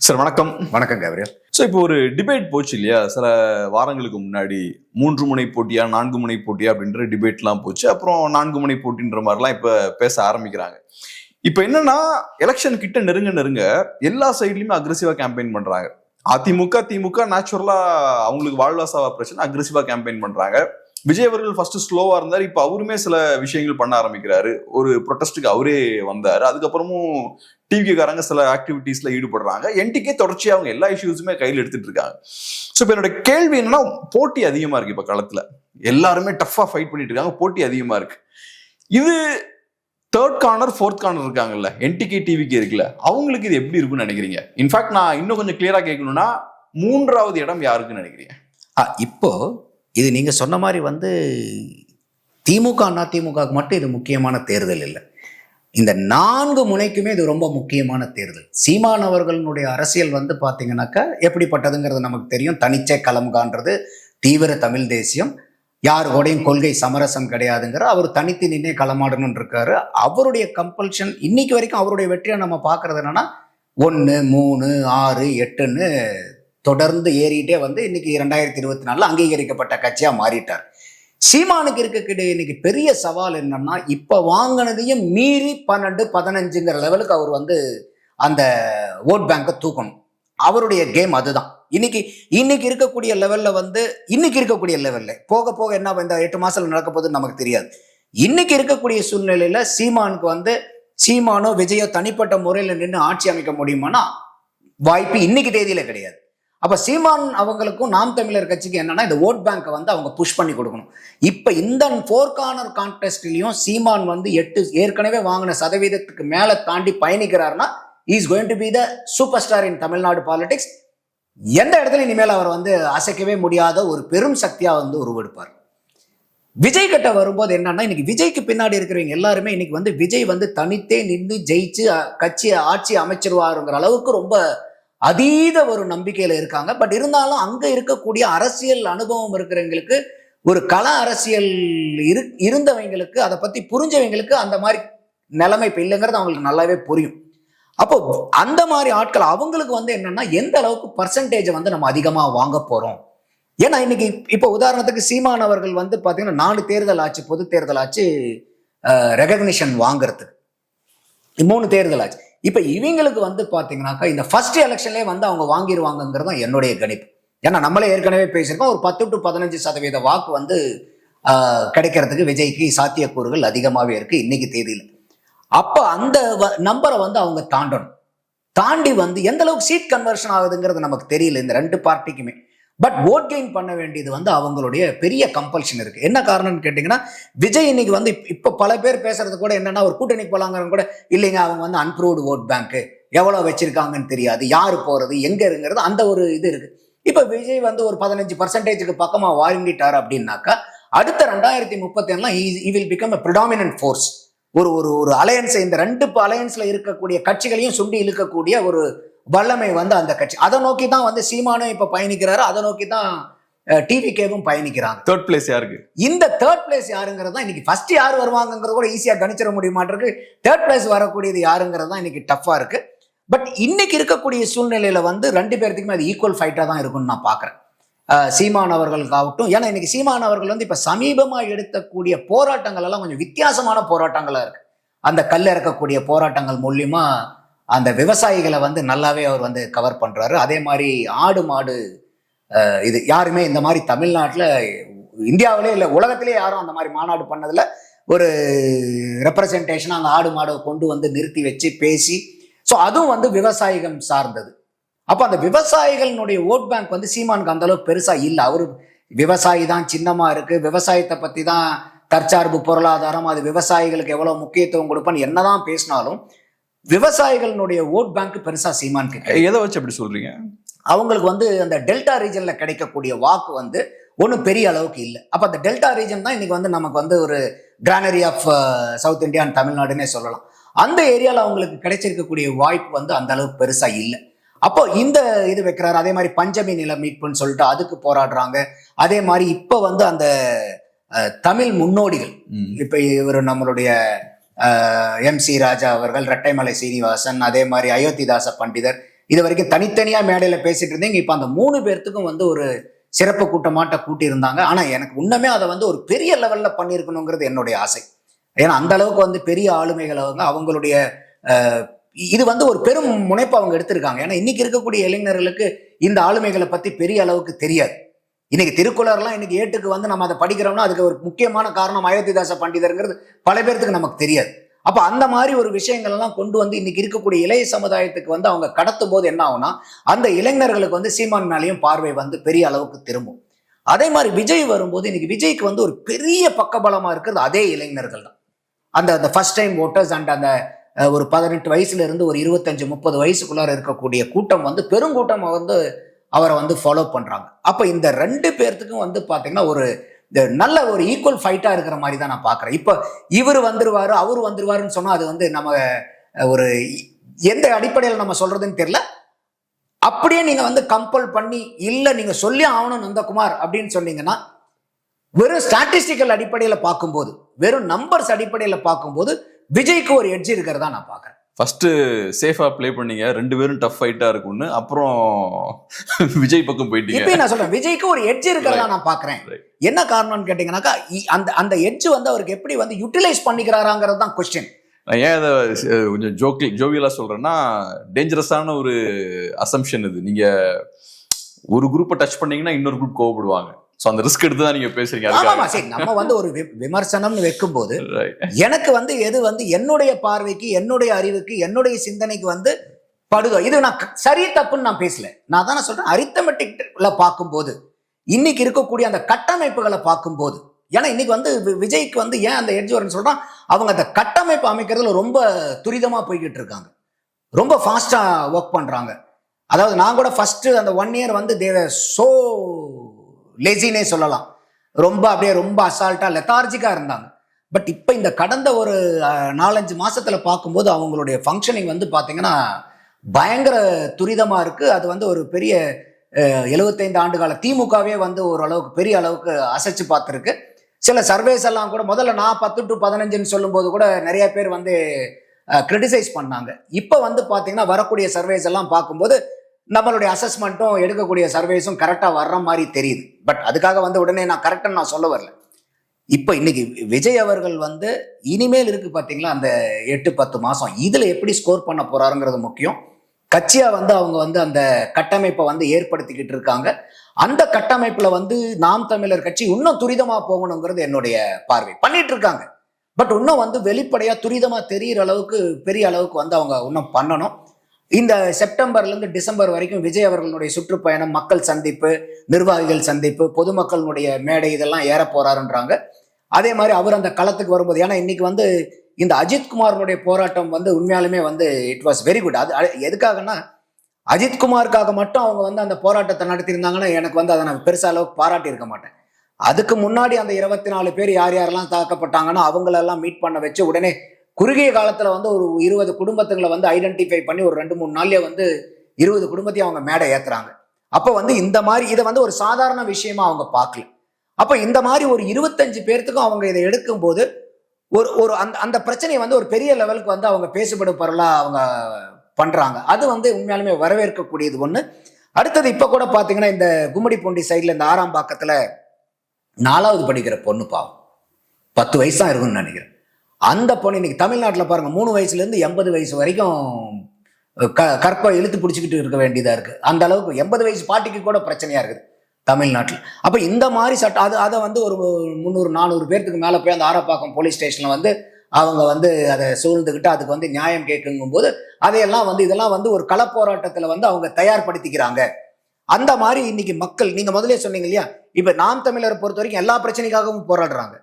Sir வணக்கம். வணக்கம் Gabriel. So இப்போ ஒரு டிபேட் போச்சு இல்லையா, சில வாரங்களுக்கு முன்னாடி 3 முனை போட்டியா 4 முனை போட்டியா அப்படின்ற டிபேட்லாம் போச்சு. அப்புறம் 4 முனை போட்டின்ற மாதிரிலாம் இப்போ பேச ஆரம்பிக்கிறாங்க. இப்போ என்னன்னா, எலெக்ஷன் கிட்ட நெருங்க எல்லா சைட்லயுமே அக்ரெசிவா கேம்பெயின் பண்றாங்க. அதிமுக திமுக நேச்சுரலா அவங்களுக்கு வாழ்வாசாவா பிரச்சனை, அக்ரெசிவா கேம்பெயின் பண்றாங்க. விஜய் அவர்கள் ஃபர்ஸ்ட் ஸ்லோவா இருந்தாரு, இப்ப அவருமே சில விஷயங்கள் பண்ண ஆரம்பிக்கிறாரு. ஒரு ப்ரொட்டஸ்டுக்கு அவரே வந்தாரு. அதுக்கப்புறமும் டிவிக்காரங்க சில ஆக்டிவிட்டீஸ்ல ஈடுபடுறாங்க. என்டிகே தொடர்ச்சியா அவங்க எல்லா இஷ்யூஸுமே கையில் எடுத்துட்டு இருக்காங்க. ஸோ இப்போ என்னோட கேள்வி என்னன்னா, போட்டி அதிகமா இருக்கு. இப்ப களத்துல எல்லாருமே டஃபா ஃபைட் பண்ணிட்டு இருக்காங்க, போட்டி அதிகமா இருக்கு. இது தேர்ட் கார்னர் ஃபோர்த் கார்னர் இருக்காங்கல்ல, என்டிகே டிவிக்கு இருக்குல்ல, அவங்களுக்கு இது எப்படி இருக்குன்னு நினைக்கிறீங்க? இன்ஃபேக்ட் நான் இன்னும் கொஞ்சம் கிளியரா கேட்கணும்னா, 3வது இடம் யாருக்குன்னு நினைக்கிறீங்க? இப்போ இது நீங்க சொன்ன மாதிரி திமுக அதிமுகவுக்கு மட்டும் இது முக்கியமான தேர்தல் இல்லை. இந்த 4 முனைக்குமே இது ரொம்ப முக்கியமான தேர்தல். சீமான் அவர்களுடைய அரசியல் பார்த்தீங்கன்னாக்கா எப்படிப்பட்டதுங்கிறது நமக்கு தெரியும். தனிச்சை களம் காண்றது, தீவிர தமிழ் தேசியம், யாரு கூடயும் கொள்கை சமரசம் கிடையாதுங்கிற அவர் தனித்து நின்னே களமாடணும்னு இருக்காரு. அவருடைய கம்பல்ஷன் இன்னைக்கு வரைக்கும் அவருடைய வெற்றியை நம்ம பார்க்கறது என்னன்னா 1, 3, 6, 8ன்னு தொடர்ந்து ஏறிட்டே இன்னைக்கு 2024 அங்கீகரிக்கப்பட்ட கட்சியா மாறிட்டார். சீமானுக்கு இருக்கக்கூடிய இன்னைக்கு பெரிய சவால் என்னன்னா, இப்ப வாங்கினதையும் மீறி 12, 15ங்கிற லெவலுக்கு அவர் அந்த ஓட் பேங்கை தூக்கணும். அவருடைய கேம் அதுதான். இன்னைக்கு இருக்கக்கூடிய லெவல்ல போக போக என்ன இந்த 8 மாசத்துல நடக்க போகுதுன்னு நமக்கு தெரியாது. இன்னைக்கு இருக்கக்கூடிய சூழ்நிலையில சீமானுக்கு சீமானோ விஜயோ தனிப்பட்ட முறையில் நின்று ஆட்சி அமைக்க முடியுமானா வாய்ப்பு இன்னைக்கு தேதியில கிடையாது. அப்ப சீமான் அவங்களுக்கும் நாம் தமிழர் கட்சிக்கு என்னன்னா, இந்த ஓட் பேங்கை அவங்க புஷ் பண்ணி கொடுக்கணும். இப்ப இந்த 4 கார்னர் கான்டெஸ்ட்லயும் சீமான் 8 ஏற்கனவே வாங்கின சதவீதத்துக்கு மேல தாண்டி பயணிக்கிறாருன்னா, is going to be the super star in Tamil Nadu politics. எந்த இடத்துல இனிமேல் அவர் அசைக்கவே முடியாத ஒரு பெரும் சக்தியா உருவெடுப்பார். விஜய் கிட்ட வரும்போது என்னன்னா, இன்னைக்கு விஜய்க்கு பின்னாடி இருக்கிறவங்க எல்லாருமே இன்னைக்கு விஜய் தனித்தே நின்று ஜெயிச்சு கட்சியை ஆட்சி அமைச்சிருவாருங்கிற அளவுக்கு ரொம்ப அதீத ஒரு நம்பிக்கையில இருக்காங்க. பட் இருந்தாலும் அங்க இருக்கக்கூடிய அரசியல் அனுபவம் இருக்கிறவங்களுக்கு, ஒரு கள அரசியல் இருந்தவங்களுக்கு, அதை பத்தி புரிஞ்சவங்களுக்கு அந்த மாதிரி நிலைமை இப்ப இல்லைங்கிறது அவங்களுக்கு நல்லாவே புரியும். அப்போ அந்த மாதிரி ஆட்கள் அவங்களுக்கு என்னன்னா, எந்த அளவுக்கு பர்சன்டேஜை நம்ம அதிகமா வாங்க போறோம். ஏன்னா இன்னைக்கு இப்ப உதாரணத்துக்கு சீமான் அவர்கள் பாத்தீங்கன்னா 4 தேர்தல் ஆச்சு, பொது தேர்தல் ஆச்சு, ரெகக்னிஷன் வாங்குறதுக்கு 3 தேர்தல் ஆச்சு. இப்ப இவங்களுக்கு பாத்தீங்கன்னாக்கா இந்த ஃபர்ஸ்ட் எலெக்ஷன்லேயே அவங்க வாங்கிடுவாங்கிறது தான் என்னுடைய கணிப்பு. ஏன்னா நம்மளே ஏற்கனவே பேசியிருக்கோம், ஒரு 10 to 15% வாக்கு கிடைக்கிறதுக்கு விஜய்க்கு சாத்தியக்கூறுகள் அதிகமாகவே இருக்கு இன்னைக்கு தேதியில. அப்ப அந்த நம்பரை அவங்க தாண்டி எந்த அளவுக்கு சீட் கன்வர்ஷன் ஆகுதுங்கிறது நமக்கு தெரியல இந்த 2 பார்ட்டிக்குமே. பட் ஓட் கெயின் பண்ண வேண்டியது அவங்களுடைய பெரிய கம்பல்ஷன் இருக்கு. என்ன காரணம்னு கேட்டீங்கன்னா, விஜய் இன்னைக்கு இப்ப பல பேர் பேசுறது கூட என்னன்னா, ஒரு கூட்டணிக்கு போலாங்கிறவங்க கூட இல்லைங்க, அவங்க அன்ப்ரூவ்டு ஓட் பேங்க் எவ்வளவு வச்சிருக்காங்கன்னு தெரியாது, யாரு போறது எங்க இருங்கிறது அந்த ஒரு இது இருக்கு. இப்ப விஜய் ஒரு 15% பக்கமா வாங்கிட்டாரு அப்படின்னாக்கா, அடுத்த 2031 he will become a predominant force. ஒரு அலையன்ஸ், இந்த 2 அலையன்ஸ்ல இருக்கக்கூடிய கட்சிகளையும் சுண்டி இழுக்கக்கூடிய ஒரு வல்லமை அந்த கட்சி. அதை நோக்கி தான் சீமானும் இப்ப பயணிக்கிறாரு, அதை நோக்கி தான் டிவிகேவும் பயணிக்கிறாங்க. தேர்ட் பிளேஸ் யாருக்கு? இந்த தேர்ட் பிளேஸ் யாருங்கிறது தான் இன்னைக்கு. ஃபர்ஸ்ட் யார் வருவாங்கிறது கூட ஈஸியா கணிச்சிட முடியுமாட்டிருக்கு. தேர்ட் பிளேஸ் வரக்கூடியது யாருங்கிறது தான் இன்னைக்கு டஃபா இருக்கு. பட் இன்னைக்கு இருக்கக்கூடிய சூழ்நிலையில 2 பேர்த்துக்குமே அது ஈக்குவல் ஃபைட்டா தான் இருக்கும்னு நான் பாக்குறேன். சீமான் அவர்களுக்காகட்டும், ஏன்னா இன்னைக்கு சீமான் அவர்கள் இப்ப சமீபமா எடுக்கக்கூடிய போராட்டங்கள் எல்லாம் கொஞ்சம் வித்தியாசமான போராட்டங்களா இருக்கு. அந்த கல்ல இறக்கக்கூடிய போராட்டங்கள் மூலியமா அந்த விவசாயிகளை நல்லாவே அவர் கவர் பண்றாரு. அதே மாதிரி ஆடு மாடு, இது யாருமே இந்த மாதிரி தமிழ்நாட்டில், இந்தியாவிலே இல்லை உலகத்திலே யாரும் அந்த மாதிரி மாநாடு பண்ணதில்ல. ஒரு ரெப்ரசன்டேஷனாக அந்த ஆடு மாடை கொண்டு நிறுத்தி வச்சு பேசி, ஸோ அதுவும் விவசாயிகள் சார்ந்தது. அப்போ அந்த விவசாயிகளினுடைய ஓட் பேங்க் சீமானுக்கு அந்த அளவுக்கு பெருசா இல்லை. அவரு விவசாயி தான் சின்னமா இருக்கு, விவசாயத்தை பத்தி தான் தற்சார்பு பொருளாதாரம், அது விவசாயிகளுக்கு எவ்வளவு முக்கியத்துவம் கொடுப்பான்னு என்னதான் பேசினாலும் விவசாயிகளுடைய ஓட் பேங்க் பெருசா சீமானுக்கு. எதை வச்சு அப்படி சொல்றீங்க? அவங்களுக்கு அந்த டெல்டா ரீஜன்ல கிடைக்கக்கூடிய வாக்கு ஒன்றும் பெரிய அளவுக்கு இல்லை. அப்ப அந்த டெல்டா ரீஜன் தான் இன்னைக்கு நமக்கு ஒரு granary of south India and தமிழ்நாடுன்னே சொல்லலாம். அந்த ஏரியால அவங்களுக்கு கிடைச்சிருக்கக்கூடிய வாய்ப்பு அந்த அளவுக்கு பெருசா இல்லை. அப்போ இந்த இது வைக்கிறாரு. அதே மாதிரி பஞ்சமி நில மீட்புன்னு சொல்லிட்டு அதுக்கு போராடுறாங்க. அதே மாதிரி இப்ப அந்த தமிழ் முன்னோடிகள், இப்ப இவர் நம்மளுடைய எம் சி ராஜா அவர்கள், ரெட்டைமலை சீனிவாசன், அதே மாதிரி அயோத்திதாச பண்டிதர், இது வரைக்கும் தனித்தனியா மேடையில பேசிட்டு இருந்தீங்க. இப்ப அந்த 3 பேர்த்துக்கும் வந்து ஒரு சிறப்பு கூட்டமாட்ட கூட்டி இருந்தாங்க. ஆனா எனக்கு இன்னுமே அதை வந்து ஒரு பெரிய லெவல்ல பண்ணியிருக்கணுங்கிறது என்னுடைய ஆசை. ஏன்னா அந்த அளவுக்கு வந்து பெரிய ஆளுமைகள் அவங்களுடைய இது வந்து ஒரு பெரும் முனைப்பு அவங்க எடுத்திருக்காங்க. ஏன்னா இன்னைக்கு இருக்கக்கூடிய இளைஞர்களுக்கு இந்த ஆளுமைகளை பத்தி பெரிய அளவுக்கு தெரியாது. இன்னைக்கு திருக்குறள்லாம் இன்னைக்கு ஏட்டுக்கு வந்து நம்ம அதை படிக்கிறோம்னா அதுக்கு ஒரு முக்கியமான காரணம் அயோத்திதாச பண்டிதருங்கிறது பல பேர்த்துக்கு நமக்கு தெரியாது. அப்ப அந்த மாதிரி ஒரு விஷயங்கள் எல்லாம் கொண்டு வந்து இன்னைக்கு இருக்கக்கூடிய இளைய சமுதாயத்துக்கு வந்து அவங்க கடத்தும் போது என்ன ஆகும்னா அந்த இளைஞர்களுக்கு வந்து சீமான் மேலேயும் பார்வை வந்து பெரிய அளவுக்கு திரும்பும். அதே மாதிரி விஜய் வரும்போது இன்னைக்கு விஜய்க்கு வந்து ஒரு பெரிய பக்கபலமா இருக்கிறது அதே இளைஞர்கள் தான். அந்த ஃபர்ஸ்ட் டைம் ஓட்டர்ஸ் அண்ட் அந்த ஒரு 18 வயசுல இருந்து ஒரு 25-30 வயசுக்குள்ளார இருக்கக்கூடிய கூட்டம் வந்து பெருங்கூட்டம் வந்து அவரை வந்து ஃபாலோ பண்றாங்க. அப்ப இந்த 2 பேர்த்துக்கும் வந்து பாத்தீங்கன்னா ஒரு நல்ல ஒரு ஈக்குவல் ஃபைட்டா இருக்கிற மாதிரி தான் நான் பாக்குறேன். இப்ப இவர் வந்துருவாரு அவரு வந்துருவாருன்னு சொன்னா அது வந்து நம்ம ஒரு எந்த அடிப்படையில் நம்ம சொல்றதுன்னு தெரியல. அப்படியே நீங்க வந்து கம்பல் பண்ணி இல்ல நீங்க சொல்லி ஆகணும் நந்தகுமார் அப்படின்னு சொன்னீங்கன்னா வெறும் ஸ்டாட்டிஸ்டிக்கல் அடிப்படையில் பார்க்கும்போது வெறும் நம்பர்ஸ் அடிப்படையில் பார்க்கும்போது விஜய்க்கு ஒரு எட்ஜ் இருக்கிறதா நான் பாக்குறேன். ஃபர்ஸ்ட் சேஃபா ப்ளே பண்ணீங்க, 2 பேரும் டஃப் ஃபைட்டா இருக்கும்னு, அப்புறம் விஜய் பக்கம் போயிட்டீங்க. இப்போ நான் சொல்றேன் விஜய்க்கு ஒரு எட்ஜ் இருக்கிறதா நான் பாக்குறேன். என்ன காரணம்னு கேட்டீங்கன்னாக்கா அந்த எட்ஜ் வந்து அவருக்கு எப்படி வந்து யூட்டிலைஸ் பண்ணிக்கிறாராங்கிறது தான் கொஸ்டின். நான் ஏன் அதை கொஞ்சம் ஜோவியலா சொல்றேன்னா டேஞ்சரஸான ஒரு அசம்ஷன் இது. நீங்க ஒரு குரூப்பை டச் பண்ணீங்கன்னா இன்னொரு குரூப் கோவப்படுவாங்க. சோ அந்த ரிஸ்க் எடுத்து தான் நீங்க பேசுறீங்க. சரி, நம்ம வந்து ஒரு விமர்சனம்னு வைக்கும்போது எனக்கு வந்து எது வந்து என்னுடைய பார்வைக்கு என்னுடைய அறிவுக்கு என்னுடைய சிந்தனைக்கு வந்து படுதோ இது நான் சரி தப்புன்னு நான் பேசல. நான் தானே சொல்றேன் அரித்தமெட்டிக்ல பார்க்கும்போது இன்னைக்கு இருக்கக்கூடிய அந்த கட்டமைப்புகளை பார்க்கும்போது, ஏன்னா இன்னைக்கு வந்து விஜய்க்கு வந்து ஏன் அந்த எட்ஜ் வரும்னு சொல்றான், அவங்க அந்த கட்டமைப்பு அமைக்கிறதுல ரொம்ப துரிதமா போய்கிட்டு இருக்காங்க, ரொம்ப ஃபாஸ்டா ஒர்க் பண்றாங்க. அதாவது நான் கூட ஃபர்ஸ்ட் அந்த 1 year வந்து தேவர் சோ லேசினே சொல்லலாம், ரொம்ப அப்படியே ரொம்ப அசால்ட்டா லெத்தார்ஜிக்கா இருந்தாங்க. பட் இப்போ இந்த கடந்த ஒரு 4-5 மாசத்துல பார்க்கும்போது அவங்களுடைய ஃபங்க்ஷனிங் வந்து பாத்தீங்கன்னா பயங்கர துரிதமா இருக்கு. அது வந்து ஒரு பெரிய 75 ஆண்டு கால திமுகவே வந்து ஓரளவுக்கு பெரிய அளவுக்கு அசைச்சு பார்த்துருக்கு. சில சர்வேஸ் எல்லாம் கூட முதல்ல நான் 10 to 15 சொல்லும் போது கூட நிறைய பேர் வந்து கிரிட்டிசைஸ் பண்ணாங்க. இப்போ வந்து பாத்தீங்கன்னா வரக்கூடிய சர்வேஸ் எல்லாம் பார்க்கும்போது நம்மளுடைய அசஸ்மெண்ட்டும் எடுக்கக்கூடிய சர்வேஸும் கரெக்டா வர்ற மாதிரி தெரியுது. பட் அதுக்காக வந்து உடனே நான் கரெக்டாக நான் சொல்ல வரல. இப்போ இன்னைக்கு விஜய் அவர்கள் வந்து இனிமேல் இருக்கு பாத்தீங்களா அந்த 8-10 மாசம் இதுல எப்படி ஸ்கோர் பண்ண போறாருங்கிறது முக்கியம். கட்சியா வந்து அவங்க வந்து அந்த கட்டமைப்பை வந்து ஏற்படுத்திக்கிட்டு இருக்காங்க. அந்த கட்டமைப்புல வந்து நாம் தமிழர் கட்சி இன்னும் துரிதமா போகணுங்கிறது என்னுடைய பார்வை. பண்ணிட்டு இருக்காங்க. பட் இன்னும் வந்து வெளிப்படையா துரிதமா தெரிகிற அளவுக்கு பெரிய அளவுக்கு வந்து அவங்க இன்னும் பண்ணணும். இந்த செப்டம்பர்ல இருந்து டிசம்பர் வரைக்கும் விஜய் அவர்களுடைய சுற்றுப்பயணம், மக்கள் சந்திப்பு, நிர்வாகிகள் சந்திப்பு, பொதுமக்களுடைய மேடை இதெல்லாம் ஏற போறாருன்றாங்க. அதே மாதிரி அவர் அந்த களத்துக்கு வரும்போது, ஏன்னா இன்னைக்கு வந்து இந்த அஜித்குமாரனுடைய போராட்டம் வந்து உண்மையாலுமே வந்து இட் வாஸ் வெரி குட். அது எதுக்காகனா அஜித்குமாருக்காக மட்டும் அவங்க வந்து அந்த போராட்டத்தை நடத்தியிருந்தாங்கன்னா எனக்கு வந்து அதை நான் பெருசா அளவுக்கு பாராட்டி இருக்க மாட்டேன். அதுக்கு முன்னாடி அந்த 24 பேர் யார் யாரெல்லாம் தாக்கப்பட்டாங்கன்னா அவங்களெல்லாம் மீட் பண்ண வச்சு உடனே குறுகிய காலத்துல வந்து ஒரு 20 குடும்பத்துங்களை வந்து ஐடென்டிஃபை பண்ணி ஒரு 2-3 நாள்லயே வந்து 20 குடும்பத்தையும் அவங்க மேடை ஏத்துறாங்க. அப்ப வந்து இந்த மாதிரி இதை வந்து ஒரு சாதாரண விஷயமா அவங்க பார்க்கல. அப்ப இந்த மாதிரி ஒரு 25 பேர்த்துக்கும் அவங்க இதை எடுக்கும் போது ஒரு அந்த பிரச்சனையை வந்து ஒரு பெரிய லெவலுக்கு வந்து அவங்க பேசுபடும் பொருளா அவங்க பண்றாங்க. அது வந்து உண்மையாலுமே வரவேற்கக்கூடியது ஒண்ணு. அடுத்தது இப்ப கூட பாத்தீங்கன்னா இந்த கும்மிடிப்பூண்டி சைட்ல இந்த 6ஆம் பாக்கத்துல 4வது படிக்கிற பொண்ணு, பாவம் 10 வயசு தான் இருக்குன்னு நினைக்கிறேன். அந்த பொண்ணு இன்னைக்கு தமிழ்நாட்டில் பாருங்க 3 வயசுல இருந்து 80 வயசு வரைக்கும் கற்பை இழுத்து பிடிச்சிக்கிட்டு இருக்க வேண்டியதா இருக்கு. அந்த அளவுக்கு 80 வயசு பாட்டிக்கு கூட பிரச்சனையா இருக்குது தமிழ்நாட்டில். அப்ப இந்த மாதிரி சட்டம் அதை வந்து ஒரு 300-400 பேர்த்துக்கு மேல போய் அந்த ஆரப்பாக்கம் போலீஸ் ஸ்டேஷன்ல வந்து அவங்க வந்து அதை சூழ்ந்துக்கிட்டு அதுக்கு வந்து நியாயம் கேட்குங்கும் போது அதையெல்லாம் வந்து இதெல்லாம் வந்து ஒரு கள போராட்டத்துல வந்து அவங்க தயார்படுத்திக்கிறாங்க. அந்த மாதிரி இன்னைக்கு மக்கள், நீங்க முதலே சொன்னீங்க இல்லையா, இப்ப நாம் தமிழரை பொறுத்த வரைக்கும் எல்லா பிரச்சனைக்காகவும் போராடுறாங்க.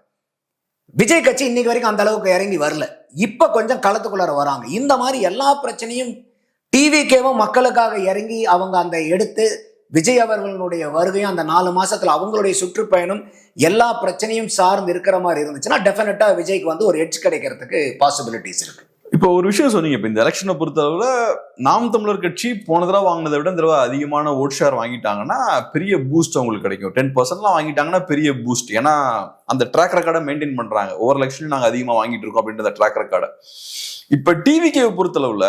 விஜய் கட்சி இன்னைக்கு வரைக்கும் அந்த அளவுக்கு இறங்கி வரல. இப்ப கொஞ்சம் களத்துக்குள்ளார வராங்க. இந்த மாதிரி எல்லா பிரச்சனையும் டிவிக்கேவும் மக்களுக்காக இறங்கி அவங்க அந்த எடுத்து விஜய் அவர்களுடைய வருகையும் அந்த 4 மாசத்துல அவங்களுடைய சுற்றுப்பயணம் எல்லா பிரச்சனையும் சார்ந்து இருக்கிற மாதிரி இருந்துச்சுன்னா டெஃபினட்டா விஜய்க்கு வந்து ஒரு எட்ஜ் கிடைக்கிறதுக்கு பாசிபிலிட்டிஸ் இருக்கு. இப்போ ஒரு விஷயம் சொன்னீங்க, இப்போ இந்த எலெக்ஷனை பொறுத்தளவுல நாம் தமிழர் கட்சி போன தடவை வாங்கினதை விட இந்த தடவை அதிகமான ஓட் ஷேர் வாங்கிட்டாங்கன்னா பெரிய பூஸ்ட் அவங்களுக்கு கிடைக்கும். 10%லாம் வாங்கிட்டாங்கன்னா பெரிய பூஸ்ட். ஏன்னா அந்த ட்ராக் ரெக்கார்டை மெயின்டைன் பண்றாங்க. ஒவ்வொரு எலெக்ஷனும் நாங்கள் அதிகமாக வாங்கிட்டு இருக்கோம் அப்படின்ற ட்ராக் ரெக்கார்டை. இப்போ டிவிகே பொறுத்தளவுல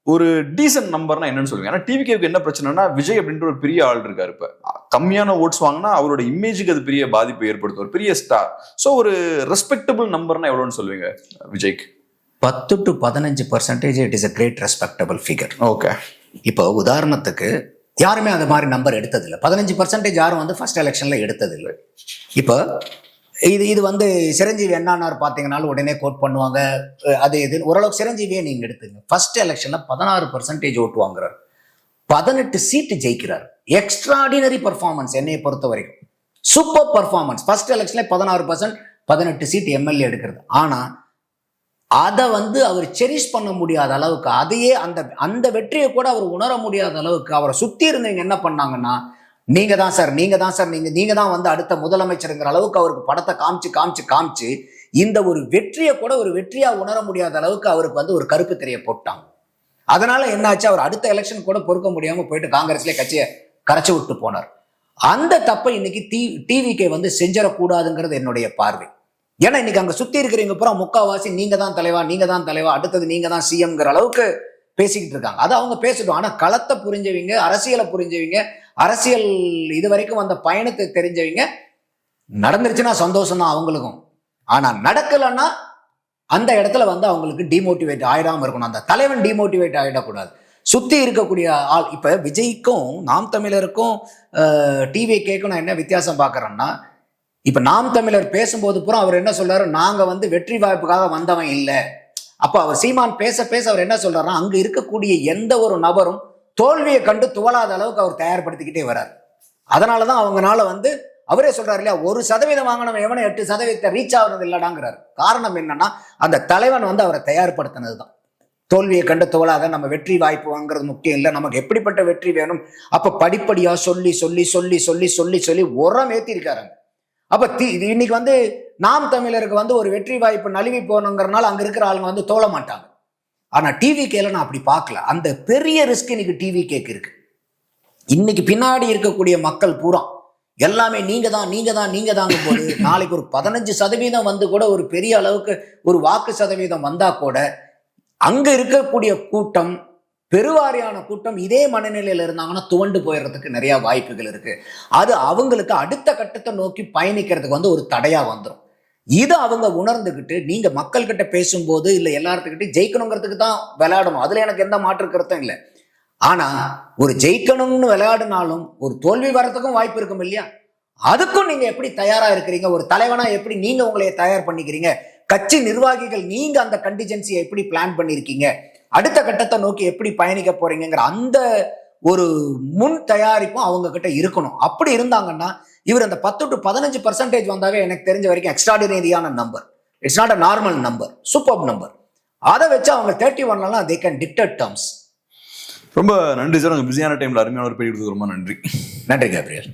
ஒரு டீசன்ட் நம்பர்னா என்னன்னு சொல்லுவீங்க? ஏன்னா டிவிகேக்கு என்ன பிரச்சனைனா, விஜய் அப்படின்ற ஒரு பெரிய ஆள் இருக்காரு. இப்ப கம்மியான ஓட்ஸ் வாங்கினா அவரோட இமேஜுக்கு அது பெரிய பாதிப்பை ஏற்படுத்தும், ஒரு பெரிய ஸ்டார். ஸோ ஒரு ரெஸ்பெக்டபிள் நம்பர்னா எவ்வளோன்னு சொல்லுவீங்க விஜய்க்கு? 10 to 15% it is a great respectable figure. Okay. இப்போ உதாரணத்துக்கு யாருமே அந்த மாதிரி நம்பர் எடுத்ததில்லை. 15% யாரும் வந்து ஃபர்ஸ்ட் எலெக்ஷன்ல எடுத்ததில்லை. இப்போ இது வந்து சிரஞ்சீவி என்னானார் பார்த்தீங்கன்னாலும் உடனே கோட் பண்ணுவாங்க. அது இது ஓரளவுக்கு சிரஞ்சீவியே நீங்கள் எடுத்துங்க. ஃபர்ஸ்ட் எலெக்ஷன்ல 16% ஓட்டு வாங்குறாரு, 18 சீட்டு ஜெயிக்கிறார். எக்ஸ்ட்ராடினரி பர்ஃபார்மன்ஸ் என்னையை பொறுத்த வரைக்கும், சூப்பர் பர்ஃபார்மன்ஸ். ஃபர்ஸ்ட் எலெக்ஷன்ல 16%, 18 சீட் எம்எல்ஏ எடுக்கிறது. ஆனா அதை வந்து அவர் செரிஷ் பண்ண முடியாத அளவுக்கு, அதையே அந்த வெற்றியை கூட அவர் உணர முடியாத அளவுக்கு அவரை சுத்தி இருந்தவங்க என்ன பண்ணாங்கன்னா, நீங்க தான் சார் நீங்க தான் வந்து அடுத்த முதலமைச்சருங்கிற அளவுக்கு அவருக்கு படத்தை காமிச்சு இந்த ஒரு வெற்றியை கூட ஒரு வெற்றியா உணர முடியாத அளவுக்கு அவருக்கு வந்து ஒரு கருப்பு திரையை போட்டாங்க. அதனால என்னாச்சு, அவர் அடுத்த எலெக்ஷன் கூட பொறுக்க முடியாம போயிட்டு காங்கிரஸ்லேயே கட்சியை கரைச்சி விட்டு போனார். அந்த தப்பை இன்னைக்கு டிவிகே வந்து செஞ்சிடக்கூடாதுங்கிறது என்னுடைய பார்வை. ஏன்னா இன்னைக்கு அங்க சுத்தி இருக்கிறவங்க பூரா முக்காவாசி நீங்க தான் தலைவா, அடுத்தது நீங்க தான் சிஎம்ங்கிற அளவுக்கு பேசிக்கிட்டு இருக்காங்க. அது அவங்க பேசிட்டோம். ஆனா களத்தை புரிஞ்சவங்க, அரசியலை புரிஞ்சவங்க, அரசியல் இது வரைக்கும் வந்த பயணத்தை தெரிஞ்சவங்க, நடந்துருச்சுன்னா சந்தோஷம் தான் அவங்களுக்கும். ஆனா நடக்கலன்னா அந்த இடத்துல வந்து அவங்களுக்கு டிமோட்டிவேட் ஆயிடாம இருக்கணும். அந்த தலைவன் டிமோட்டிவேட் ஆயிடக்கூடாது. சுத்தி இருக்கக்கூடிய ஆள். இப்ப விஜய்க்கும் நாம் தமிழருக்கும் டிவிகேக்கும் நான் என்ன வித்தியாசம் பார்க்கறேன்னா, இப்ப நாம் தமிழர் பேசும்போது பூரா அவர் என்ன சொல்றாரு, நாங்க வந்து வெற்றி வாய்ப்புக்காக வந்தவன் இல்லை. அப்ப அவர் சீமான் பேச அவர் என்ன சொல்றாருன்னா, அங்க இருக்கக்கூடிய எந்த ஒரு நபரும் தோல்வியை கண்டு துவளாத அளவுக்கு அவர் தயார்படுத்திக்கிட்டே வர்றாரு. அதனாலதான் அவங்கனால வந்து அவரே சொல்றாரு இல்லையா, 1% வாங்கினவன் எவனை 8% ரீச் ஆகுறது இல்லடாங்கிறாரு. காரணம் என்னன்னா, அந்த தலைவன் வந்து அவரை தயார்படுத்தினதுதான். தோல்வியை கண்டு துவளாத, நம்ம வெற்றி வாய்ப்பு வாங்குறது முக்கியம் இல்லை, நமக்கு எப்படிப்பட்ட வெற்றி வேணும். அப்ப படிப்படியா சொல்லி உரம் ஏத்திருக்காரு. அப்ப இன்னைக்கு வந்து நாம் தமிழருக்கு வந்து ஒரு வெற்றி வாய்ப்பு நழுவி போகணுங்கிறனால அங்க இருக்கிற ஆளுங்க வந்து தோழ மாட்டாங்க. ஆனா டிவிகேல நான் அப்படி பார்க்கல. அந்த பெரிய ரிஸ்க் இன்னைக்கு டிவிகேக்கு இருக்கு. இன்னைக்கு பின்னாடி இருக்கக்கூடிய மக்கள் பூரா எல்லாமே நீங்க தாங்க போது நாளைக்கு ஒரு 15% வந்து கூட ஒரு பெரிய அளவுக்கு ஒரு வாக்கு சதவீதம் வந்தா கூட அங்க இருக்கக்கூடிய கூட்டம், பெருவாரியான கூட்டம் இதே மனநிலையில இருந்தாங்கன்னா துவண்டு போயிடுறதுக்கு நிறைய வாய்ப்புகள் இருக்கு. அது அவங்களுக்கு அடுத்த கட்டத்தை நோக்கி பயணிக்கிறதுக்கு வந்து ஒரு தடையா வந்துடும். இதை அவங்க உணர்ந்துகிட்டு நீங்க மக்கள் கிட்ட பேசும்போது இல்ல எல்லாத்துக்கிட்டையும் ஜெயிக்கணுங்கிறதுக்கு தான் விளையாடணும், அதுல எனக்கு எந்த மாற்று கருத்தும் இல்லை. ஆனா ஒரு ஜெயிக்கணும்னு விளையாடினாலும் ஒரு தோல்வி வர்றதுக்கும் வாய்ப்பு இருக்கும் இல்லையா? அதுக்கும் நீங்க எப்படி தயாரா இருக்கிறீங்க? ஒரு தலைவனா எப்படி நீங்க உங்களைய தயார் பண்ணிக்கிறீங்க? கட்சி நிர்வாகிகள் நீங்க அந்த கண்டிஜென்சியை எப்படி பிளான் பண்ணிருக்கீங்க? அடுத்த கட்டத்தை நோக்கி எப்படி பயணிக்க போறீங்கிற அந்த ஒரு முன் தயாரிப்பும் அவங்க கிட்ட இருக்கணும். அப்படி இருந்தாங்கன்னா இவர் அந்த 10 to 15% வந்தாவே எனக்கு தெரிஞ்ச வரைக்கும் எக்ஸ்ட்ராடினரியான number. It's not a normal number, super number. அதை வச்சு அவங்க 31 they can dictate terms. ரொம்ப நன்றி சார். உங்க பிஸியான டைம்ல அருமையான ஒரு பேட்டி கொடுத்து ரொம்ப நன்றி. நன்றி கேப்ரியல்.